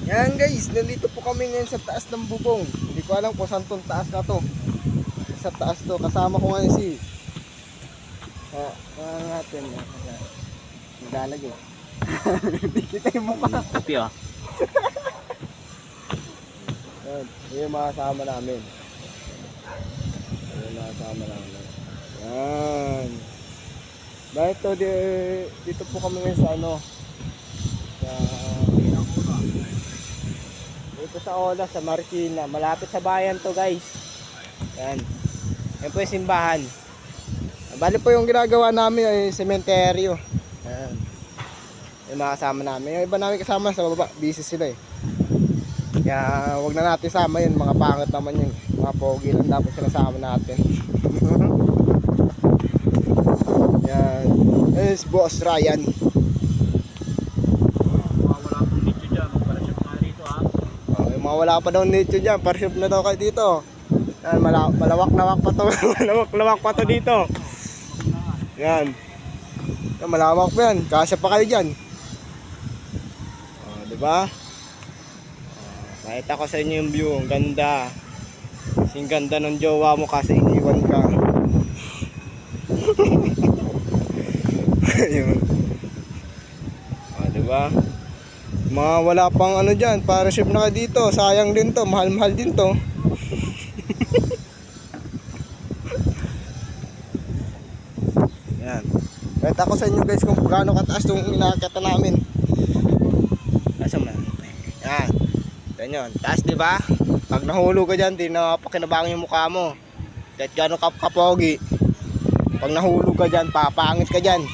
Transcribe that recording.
Yan guys, nandito po kami ngayon sa taas ng bubong. Hindi ko alam kung saan tong taas na to. Sa taas to, kasama ko ngayon si natin. Nagdalag eh. Hindi kita yung mukha. Kapi ah. Yan, yun yung mga kasama namin. Yun yung mga kasama namin. Yan. Dahil to, dito po kami ngayon sa ano. Dito sa Ola, sa Marikina. Malapit sa bayan to guys. Yan. Yan po yung simbahan. Bali po yung ginagawa namin ay sementeryo. Yan. Yung mga kasama namin. Yung iba namin kasama sa baba, busy sila eh. Kaya wag na natin sama yun. Mga pangit naman yun. Mga pogi lang dapat sinasama natin. Yan. This is Boss Ryan. Wala pa daw nicho dyan, parship na daw kayo dito. Yan, malawak-lawak pa to. Malawak-lawak pa to dito. Yan. Yan, malawak pa yan. Kasya pa kayo dyan. Diba? Nakita ko sa inyo yung view. Ang ganda. Kasing ganda ng jowa mo kasi iniwan ka. Yun. Diba? Mga wala pang ano dyan, paraship na ka dito. Sayang din to, mahal-mahal din to. Yan. Kahit ako sa inyo guys kung gaano kataas itong inakita namin. Nasa man? Yan. Yan. Taas diba? Pag nahulog ka dyan, di na pakinabangan yung mukha mo. Kahit gaano kapogi. Pag nahulog ka dyan, papangit ka dyan.